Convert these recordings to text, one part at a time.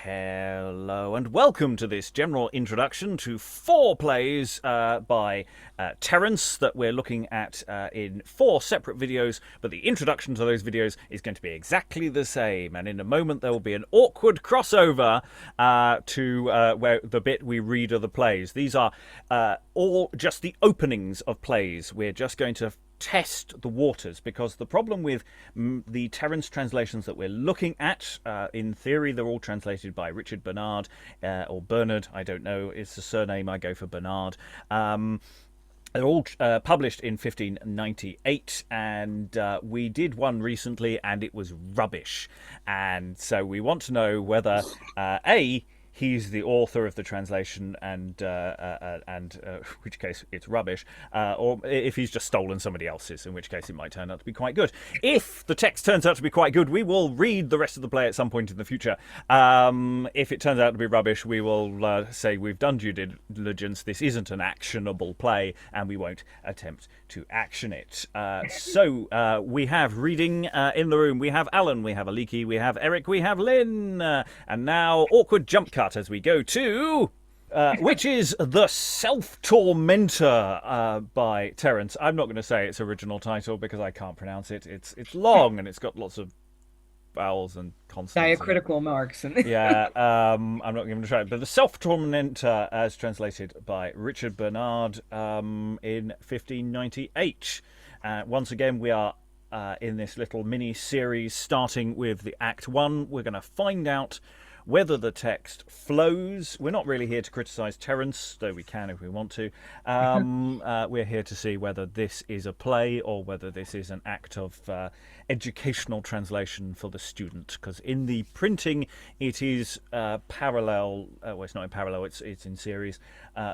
Hello and welcome to this general introduction to 4 plays by Terence that we're looking at in 4 separate videos, but the introduction to those videos is going to be exactly the same, and in a moment there will be an awkward crossover to where the bit we read of the plays. These are all just the openings of plays. We're just going to test the waters, because the problem with the Terence translations that we're looking at, in theory they're all translated by Richard Bernard, or Bernard, I don't know, it's a surname, I go for Bernard. They're all published in 1598, and we did one recently and it was rubbish, and so we want to know whether A, he's the author of the translation, and which case it's rubbish, or if he's just stolen somebody else's, in which case it might turn out to be quite good. If the text turns out to be quite good, we will read the rest of the play at some point in the future. If it turns out to be rubbish, we will say we've done due diligence, this isn't an actionable play, and we won't attempt to action it. So we have reading in the room. We have Alan, we have Aliki, we have Eric, we have Lynn, and now awkward jump cut as we go to which is the Self Tormentor by Terence. I'm not going to say its original title because I can't pronounce it. It's long and it's got lots of vowels and consonants. Diacritical marks. Yeah, I'm not going to try it. But the Self Tormentor, as translated by Richard Bernard in 1598. Once again, we are in this little mini series starting with the Act 1. We're going to find out whether the text flows. We're not really here to criticise Terence, though we can if we want to. We're here to see whether this is a play or whether this is an act of educational translation for the student, because in the printing it is parallel, well, it's not in parallel, it's in series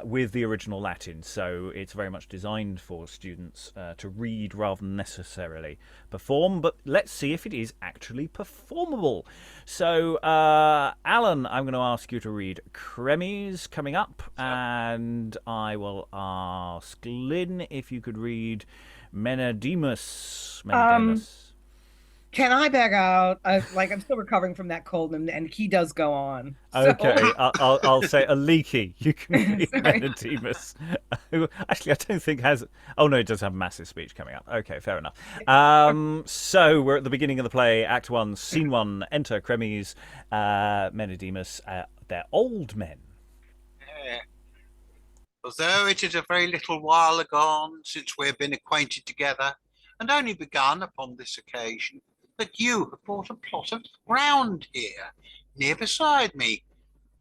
with the original Latin, so it's very much designed for students to read rather than necessarily perform. But let's see if it is actually performable. So Alan, I'm going to ask you to read Cremies coming up, and I will ask Lynn if you could read Menedemus. Can I back out? I'm still recovering from that cold, and he does go on. Okay, I'll say Aliki. You can read Menedemus. Actually, I don't think has. Oh no, it does have a massive speech coming up. Okay, fair enough. So we're at the beginning of the play, Act 1, Scene 1. Enter Cremies, Menedemus. They're old men. Although it is a very little while agone since we have been acquainted together, and only begun upon this occasion, that you have bought a plot of ground here, near beside me.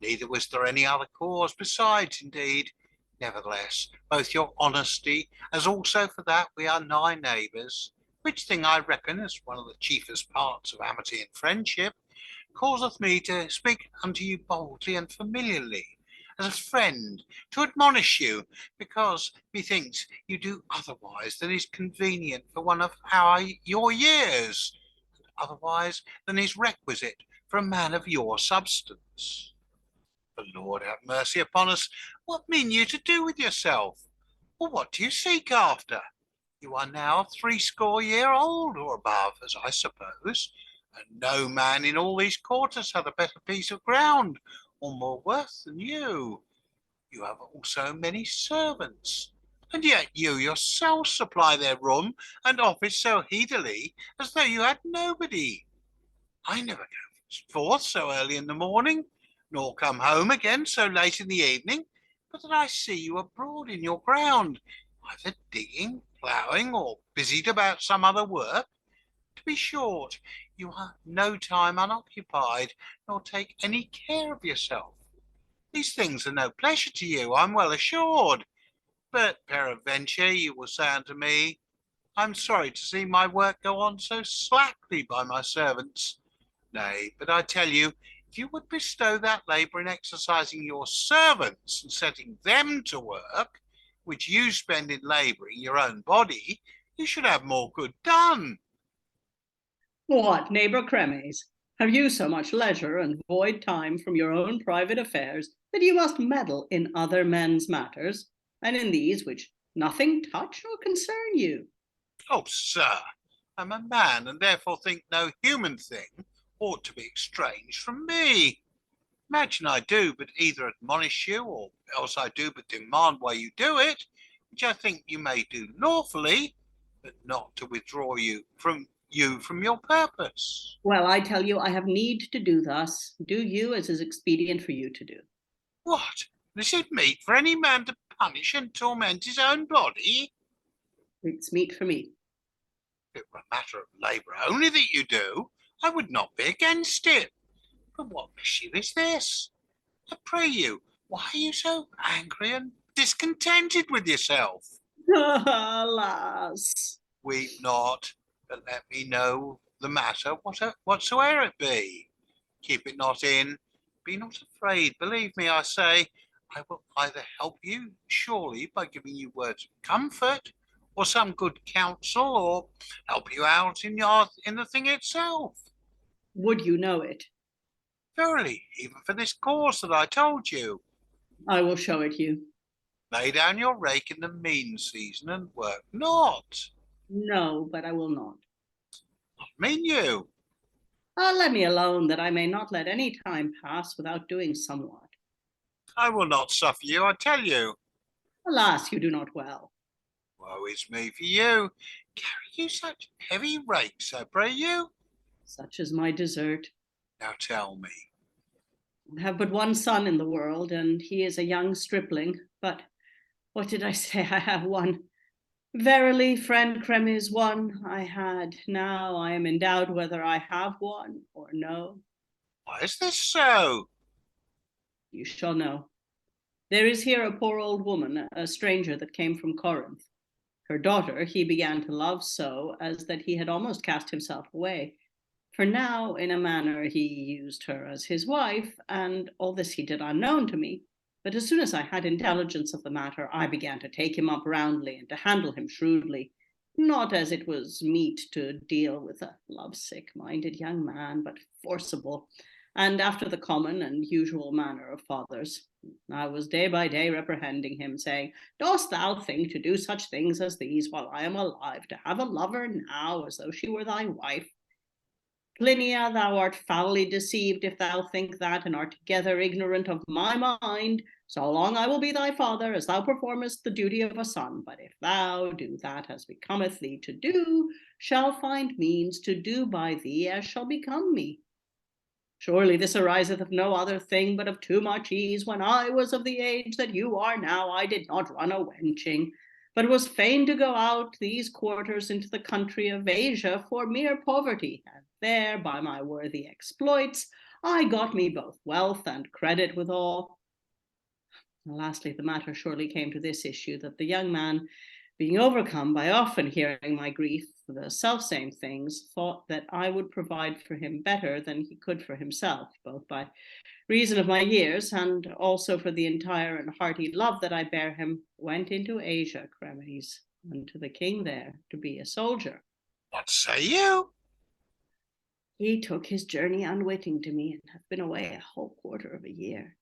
Neither was there any other cause besides, indeed. Nevertheless, both your honesty, as also for that we are nigh neighbours, which thing I reckon as one of the chiefest parts of amity and friendship, causeth me to speak unto you boldly and familiarly, as a friend, to admonish you, because methinks you do otherwise than is convenient for one of your years, and otherwise than is requisite for a man of your substance. The Lord have mercy upon us, what mean you to do with yourself? Or what do you seek after? You are now 80 years old or above, as I suppose, and no man in all these quarters hath a better piece of ground, or more worth than you. You have also many servants, and yet you yourself supply their room and office so heedily as though you had nobody. I never go forth so early in the morning, nor come home again so late in the evening, but that I see you abroad in your ground, either digging, ploughing, or busied about some other work. To be short, you have no time unoccupied, nor take any care of yourself. These things are no pleasure to you, I'm well assured. But peradventure you will say unto me, I'm sorry to see my work go on so slackly by my servants. Nay, but I tell you, if you would bestow that labour in exercising your servants and setting them to work, which you spend in labouring your own body, you should have more good done. What, neighbour Cremies, have you so much leisure and void time from your own private affairs that you must meddle in other men's matters, and in these which nothing touch or concern you? Oh, sir, I'm a man, and therefore think no human thing ought to be estranged from me. Imagine I do but either admonish you, or else I do but demand why you do it, which I think you may do lawfully, but not to withdraw you from your purpose. Well, I tell you, I have need to do thus. Do you as is expedient for you to do. What? Is it meet for any man to punish and torment his own body? It's meet for me. If it were a matter of labour only that you do, I would not be against it. But what mischief is this? I pray you, why are you so angry and discontented with yourself? Alas. Weep not, but let me know the matter, whatsoever it be. Keep it not in. Be not afraid. Believe me, I say, I will either help you, surely, by giving you words of comfort, or some good counsel, or help you out in the thing itself. Would you know it? Verily, even for this cause that I told you. I will show it you. Lay down your rake in the mean season and work not. No, but I will not. What mean you? Let me alone, that I may not let any time pass without doing somewhat. I will not suffer you, I tell you. Alas, you do not well. Woe is me for you. Carry you such heavy rakes, I pray you? Such is my desert. Now tell me. I have but one son in the world, and he is a young stripling. But what did I say? I have one. Verily, friend Cremes, one I had. Now I am in doubt whether I have one or no. Why is this so? You shall know. There is here a poor old woman, a stranger that came from Corinth. Her daughter he began to love so as that he had almost cast himself away. For now, in a manner, he used her as his wife, and all this he did unknown to me. But as soon as I had intelligence of the matter, I began to take him up roundly and to handle him shrewdly, not as it was meet to deal with a lovesick-minded young man, but forcible, and after the common and usual manner of fathers. I was day by day reprehending him, saying, Dost thou think to do such things as these while I am alive, to have a lover now as though she were thy wife? Plinia, thou art foully deceived if thou think that, and art together ignorant of my mind. So long I will be thy father, as thou performest the duty of a son. But if thou do that as becometh thee to do, shall find means to do by thee as shall become me. Surely this ariseth of no other thing but of too much ease. When I was of the age that you are now, I did not run a wenching, but was fain to go out these quarters into the country of Asia for mere poverty, and there, by my worthy exploits, I got me both wealth and credit withal. Lastly, the matter surely came to this issue, that the young man, being overcome by often hearing my grief for the selfsame things, thought that I would provide for him better than he could for himself, both by reason of my years, and also for the entire and hearty love that I bear him, went into Asia, Cremes, unto the king there, to be a soldier. What say you? He took his journey unwitting to me, and hath been away a whole quarter of a year.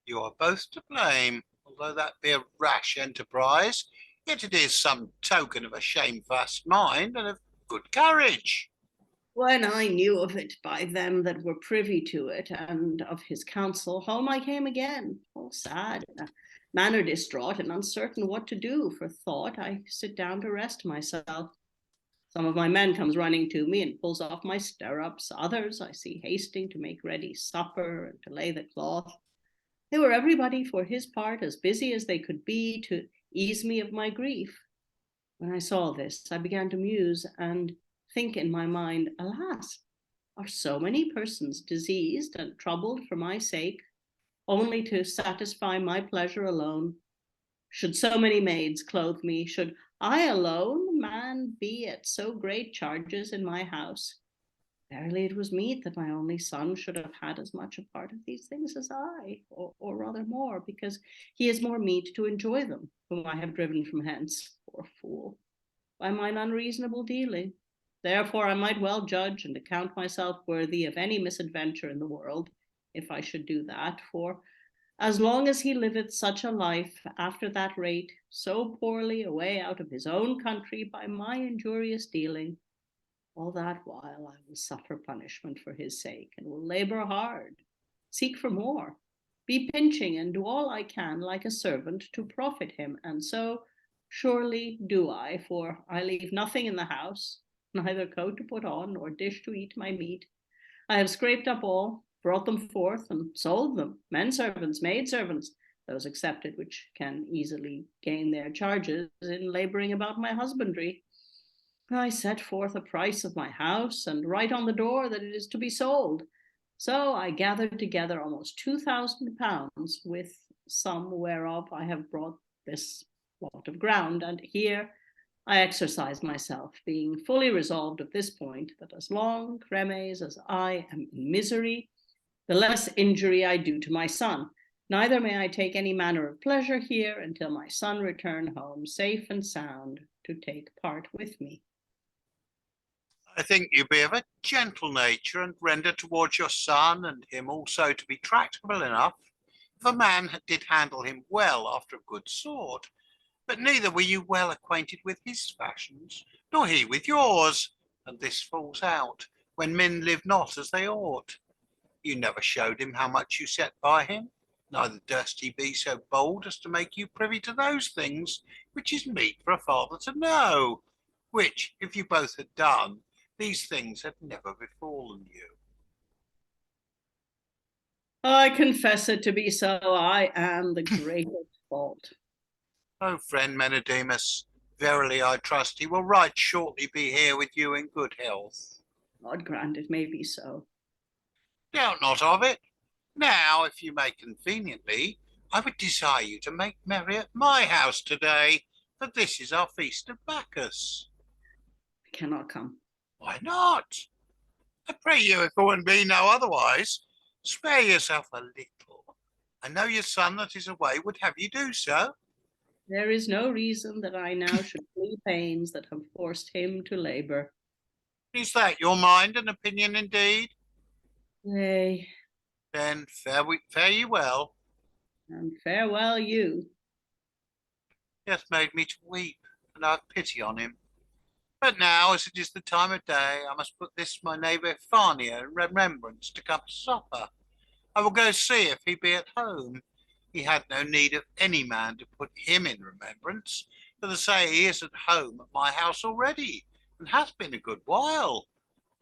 You are both to blame, although that be a rash enterprise, yet it is some token of a shamefast mind and of good courage. When I knew of it by them that were privy to it, and of his counsel, home I came again, all sad, in a manner distraught, and uncertain what to do. For thought, I sit down to rest myself. Some of my men comes running to me and pulls off my stirrups. Others I see hasting to make ready supper and to lay the cloth. They were everybody for his part as busy as they could be to ease me of my grief. When I saw this, I began to muse and think in my mind, alas, are so many persons diseased and troubled for my sake, only to satisfy my pleasure alone? Should so many maids clothe me, should I alone, man, be at so great charges in my house? Verily it was meet that my only son should have had as much a part of these things as I, or rather more, because he is more meet to enjoy them, whom I have driven from hence, poor fool, by mine unreasonable dealing. Therefore I might well judge and account myself worthy of any misadventure in the world, if I should do that, for as long as he liveth such a life after that rate, so poorly away out of his own country by my injurious dealing, all that while I will suffer punishment for his sake, and will labor hard, seek for more, be pinching and do all I can like a servant to profit him, and so surely do I, for I leave nothing in the house, neither coat to put on, nor dish to eat my meat. I have scraped up all, brought them forth, and sold them, men servants, maid servants, those excepted which can easily gain their charges in laboring about my husbandry. I set forth a price of my house, and write on the door that it is to be sold. So I gathered together almost £2,000, with some whereof I have brought this plot of ground, and here I exercise myself, being fully resolved at this point that as long, Cremes, as I am in misery, the less injury I do to my son. Neither may I take any manner of pleasure here until my son return home safe and sound to take part with me. I think you be of a gentle nature, and render towards your son and him also to be tractable enough, if a man did handle him well after a good sort. But neither were you well acquainted with his fashions, nor he with yours, and this falls out, when men live not as they ought. You never showed him how much you set by him, neither durst he be so bold as to make you privy to those things which is meet for a father to know, which, if you both had done, these things had never befallen you. I confess it to be so. I am the greatest fault. O friend Menedemus, verily I trust he will right shortly be here with you in good health. God grant it may be so. Doubt not of it. Now, if you may conveniently, I would desire you to make merry at my house today, for this is our feast of Bacchus. I cannot come. Why not? I pray you, if it would be no otherwise, spare yourself a little. I know your son that is away would have you do so. There is no reason that I now should flee pains that have forced him to labour. Is that your mind and opinion indeed? Nay, Then fare you well. and farewell you. He hath made me to weep, and I have pity on him. But now, as it is the time of day, I must put this my neighbour Phania in remembrance to come to supper. I will go see if he be at home. He had no need of any man to put him in remembrance, for they say he is at home at my house already, and hath been a good while.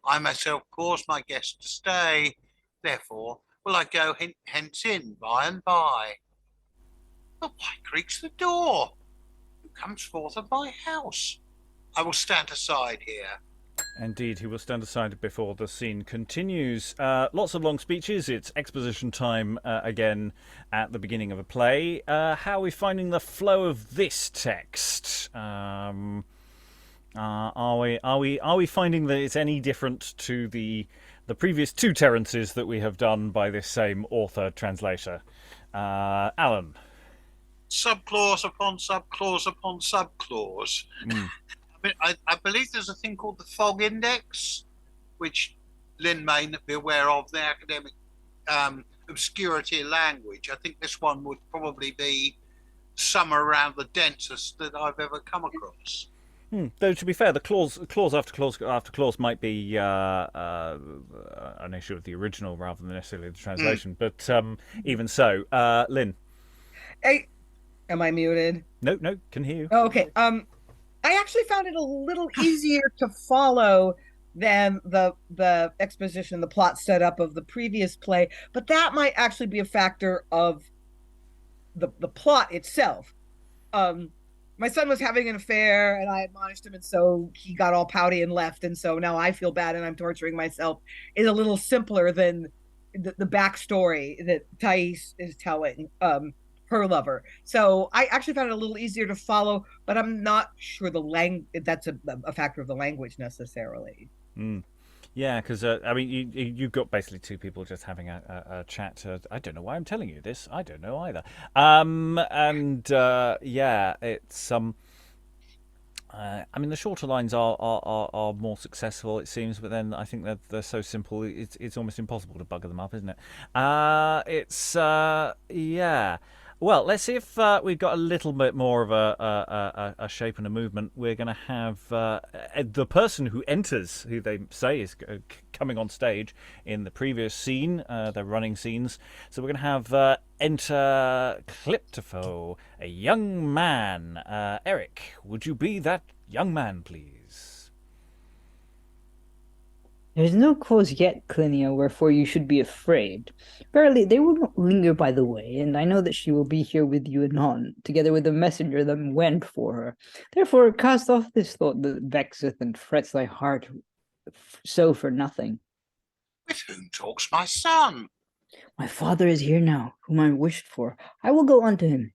I myself caused my guest to stay, therefore will I go hence in by and by. But why creaks the door? Who comes forth of my house? I will stand aside here. Indeed, he will stand aside before the scene continues. Lots of long speeches. It's exposition time again at the beginning of a play. How are we finding the flow of this text? Are we finding that it's any different to the previous two Terences that we have done by this same author translator? Alan. Subclause upon subclause upon subclause. I believe there's a thing called the fog index, which Lynn may not be aware of, the academic obscurity of language. I think this one would probably be somewhere around the densest that I've ever come across. Though, to be fair, the clause after clause might be an issue of the original rather than necessarily the translation. But even so, Lynn. Hey, am I muted? No, can hear you. Oh, okay. I actually found it a little easier to follow than the exposition, the plot setup of the previous play, but that might actually be a factor of the plot itself. My son was having an affair, and I admonished him, and so he got all pouty and left, and so now I feel bad and I'm torturing myself. Is a little simpler than the backstory that Thais is telling. Her lover. So I actually found it a little easier to follow, but I'm not sure that's a factor of the language necessarily. Yeah, because I mean, you've got basically two people just having a chat. I don't know why I'm telling you this. I don't know either. Yeah, it's I mean, the shorter lines are more successful, it seems, but then I think that they're so simple, it's almost impossible to bugger them up, isn't it? Yeah. Well, let's see if we've got a little bit more of a shape and a movement. We're going to have the person who enters, who they say is coming on stage in the previous scene, the running scenes. So we're going to have enter Cliptopho, a young man. Eric, would you be that young man, please? There is no cause yet, Clinia, wherefore you should be afraid. Verily, they will not linger by the way, and I know that she will be here with you anon, together with the messenger that went for her. Therefore, cast off this thought that vexeth and frets thy heart so for nothing. With whom talks my son? My father is here now, whom I wished for. I will go unto him.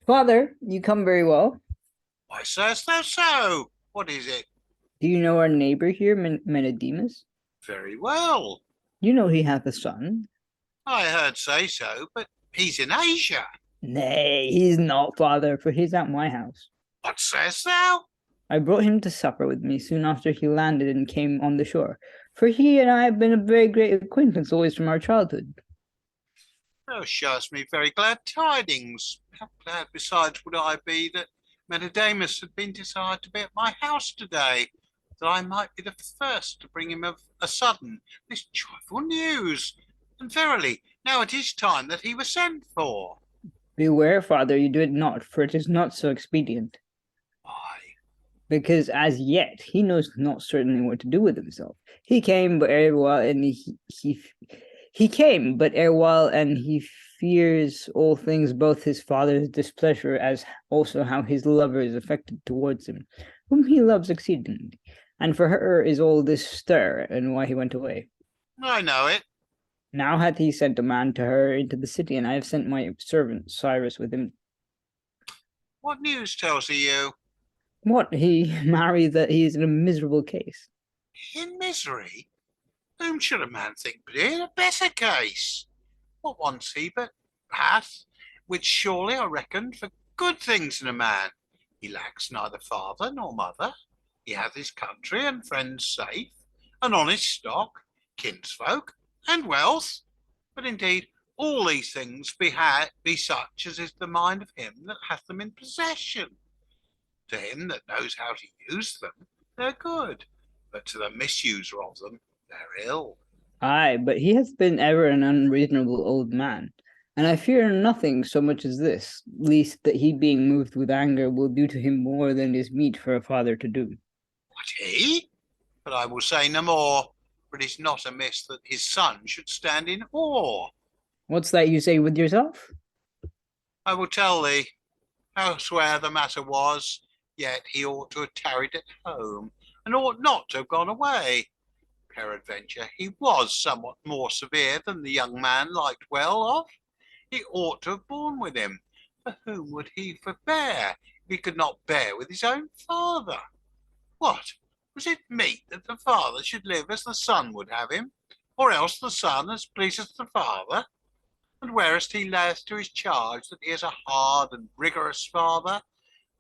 Father, you come very well. Why sayest thou so? What is it? Do you know our neighbor here, Menedemus? Very well. You know he hath a son. I heard say so, but he's in Asia. Nay, he's not, father, for he's at my house. What sayest thou? I brought him to supper with me soon after he landed and came on the shore, for he and I have been a very great acquaintance always from our childhood. Thou showest me very glad tidings. How glad besides would I be that Menedemus had been desired to be at my house today, that I might be the first to bring him of a sudden this joyful news. And verily, now it is time that he was sent for. Beware, father, you do it not, for it is not so expedient. Why? Because as yet he knows not certainly what to do with himself. He came, but erewhile, and he came, but erewhile, and he fears all things, both his father's displeasure, as also how his lover is affected towards him, whom he loves exceedingly. And for her is all this stir, and why he went away. I know it. Now hath he sent a man to her into the city, and I have sent my servant Cyrus with him. What news tells he you? What, he married that he is in a miserable case. In misery? Whom should a man think but in a better case? What wants he but hath, which surely are reckoned for good things in a man? He lacks neither father nor mother. He hath his country and friends safe, an honest stock, kinsfolk, and wealth. But indeed, all these things be such as is the mind of him that hath them in possession. To him that knows how to use them, they're good, but to the misuser of them, they're ill. Aye, but he hath been ever an unreasonable old man, and I fear nothing so much as this, least that he being moved with anger will do to him more than is meet for a father to do. What, he? But I will say no more, for it is not amiss that his son should stand in awe. What's that you say with yourself? I will tell thee, howsoe'er the matter was, yet he ought to have tarried at home, and ought not to have gone away. Peradventure, he was somewhat more severe than the young man liked well of. He ought to have borne with him, for whom would he forbear, if he could not bear with his own father? What, was it meet that the father should live as the son would have him, or else the son as pleaseth the father? And whereas he layeth to his charge that he is a hard and rigorous father,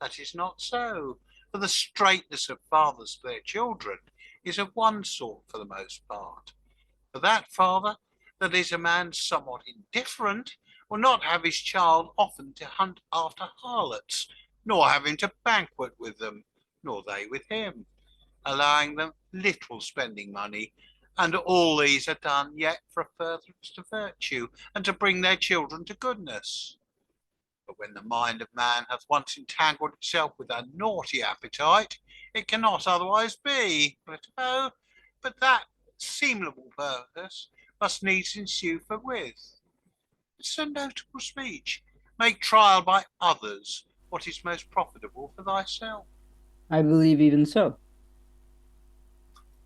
that is not so, for the straightness of fathers to their children is of one sort for the most part. For that father that is a man somewhat indifferent will not have his child often to hunt after harlots, nor have him to banquet with them, nor they with him, allowing them little spending money, and all these are done yet for a furtherance to virtue, and to bring their children to goodness. But when the mind of man hath once entangled itself with a naughty appetite, it cannot otherwise be. But that seemable purpose must needs ensue forthwith. It's a notable speech. Make trial by others what is most profitable for thyself. I believe even so.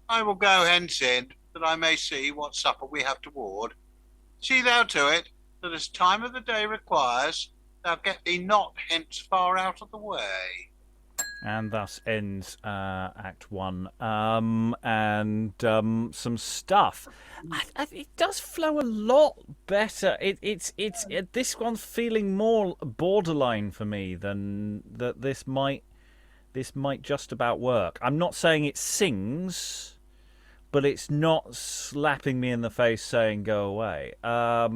I will go hence in, that I may see what supper we have toward. See thou to it, that as time of the day requires, thou get thee not hence far out of the way. And thus ends Act 1. And some stuff. It does flow a lot better. It's this one's feeling more borderline for me than that. This might just about work. I'm not saying it sings, but it's not slapping me in the face saying "go away." How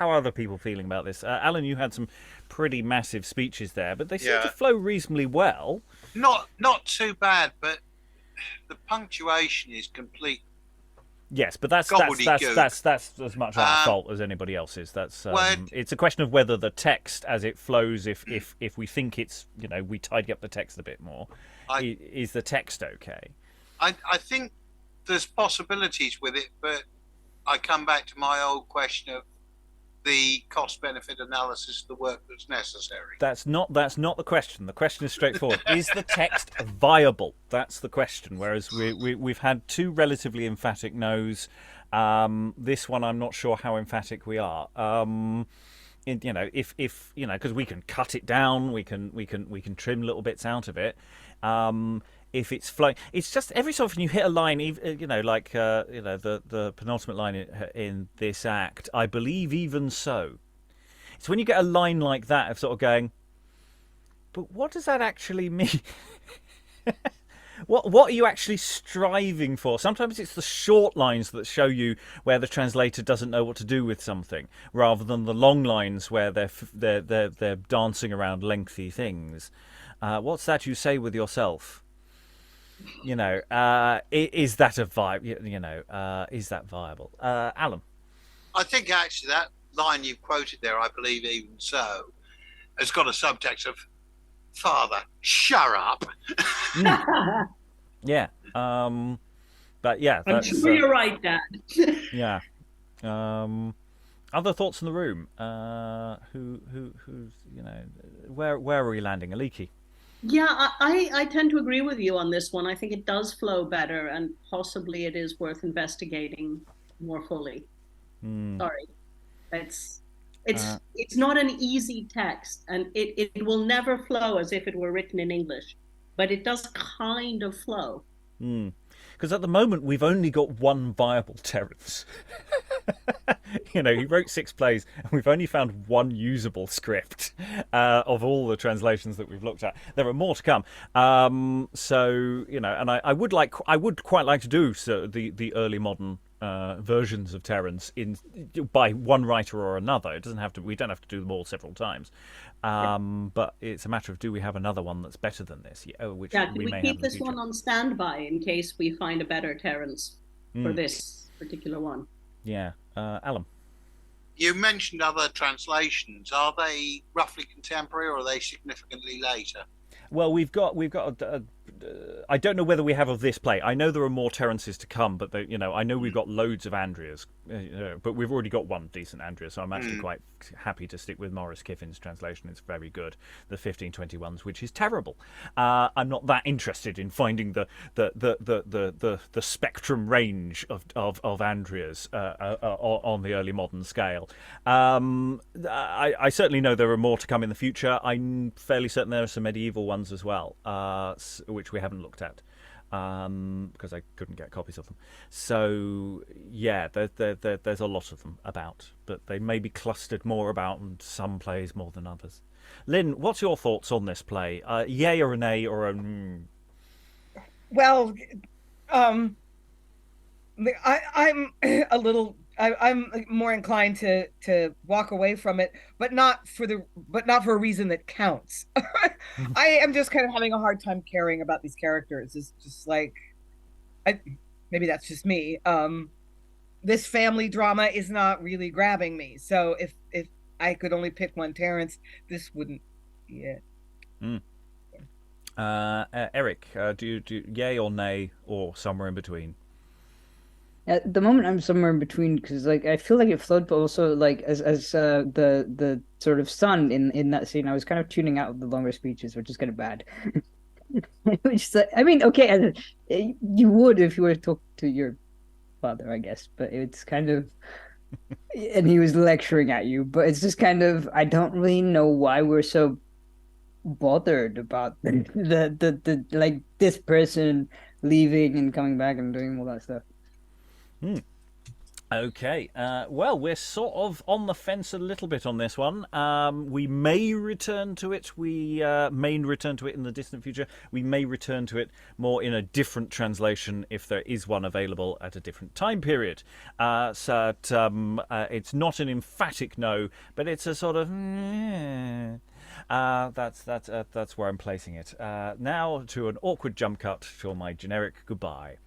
are other people feeling about this? Alan, you had some pretty massive speeches there, but they seem to flow reasonably well. Not too bad, but the punctuation is complete. Yes, but that's as much our fault as anybody else's. That's it's a question of whether the text as it flows, if we think it's, we tidy up the text a bit more, is the text okay? I think there's possibilities with it, but I come back to my old question of the cost-benefit analysis of the work that's necessary. That's not the question. The question is straightforward. Is the text viable? That's the question. Whereas we've had two relatively emphatic no's. This one, I'm not sure how emphatic we are. If because we can cut it down, we can trim little bits out of it. If it's flowing, it's just every so often you hit a line, the penultimate line in this act. I believe even so. It's when you get a line like that of sort of going, but what does that actually mean? What are you actually striving for? Sometimes it's the short lines that show you where the translator doesn't know what to do with something, rather than the long lines where they're dancing around lengthy things. What's that you say with yourself? Is that a vibe? Is that viable? Alan? I think actually that line you quoted there, I believe even so, has got a subtext of, Father, shut up. Yeah. But yeah. I'm sure you're right, Dad. Yeah. Other thoughts in the room? Where are we landing? Aliki? Yeah, I tend to agree with you on this one. I think it does flow better, and possibly it is worth investigating more fully. Sorry, it's not an easy text, and it will never flow as if it were written in English, but it does kind of flow. Because at the moment we've only got one viable Terence. He wrote 6 plays and we've only found one usable script of all the translations that we've looked at. There are more to come. And I would quite like to do the early modern versions of Terence by one writer or another. We don't have to do them all several times. But it's a matter of, do we have another one that's better than this? Which we may keep have this one on standby in case we find a better Terence for this particular one? Yeah. Alan? You mentioned other translations. Are they roughly contemporary or are they significantly later? Well, we've got I don't know whether we have of this play. I know there are more Terences to come, but I know we've got loads of Andreas, but we've already got one decent Andrea, so I'm actually quite happy to stick with Maurice Kiffin's translation. It's very good. The 1521s, which is terrible. I'm not that interested in finding the spectrum range of Andreas on the early modern scale. I certainly know there are more to come in the future. I'm fairly certain there are some medieval ones as well, which we haven't looked at because I couldn't get copies of them. So yeah, there's a lot of them about, but they may be clustered more about some plays more than others. Lynn, what's your thoughts on this play? Yay or a nay or a Well, I'm a little. I'm more inclined to walk away from it, but not for a reason that counts. I am just kind of having a hard time caring about these characters. It's just like, maybe that's just me. This family drama is not really grabbing me. So if I could only pick one Terence, this wouldn't be it. Eric, do you yay or nay or somewhere in between? At the moment, I'm somewhere in between because, I feel like it flowed, but also, as the sort of son in that scene, I was kind of tuning out the longer speeches, which is kind of bad. Which is, okay, you would if you were to talk to your father, I guess, but it's kind of, and he was lecturing at you, but it's just kind of, I don't really know why we're so bothered about the this person leaving and coming back and doing all that stuff. Okay, well, we're sort of on the fence a little bit on this one. We may return to it. We may return to it in the distant future. We may return to it more in a different translation if there is one available at a different time period. It's not an emphatic no, but it's a sort of... that's where I'm placing it. Now to an awkward jump cut for my generic goodbye.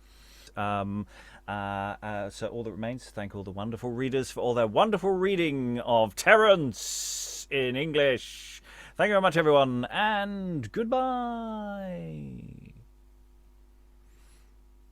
So all that remains to thank all the wonderful readers for all their wonderful reading of Terence in English. Thank you very much, everyone, and goodbye.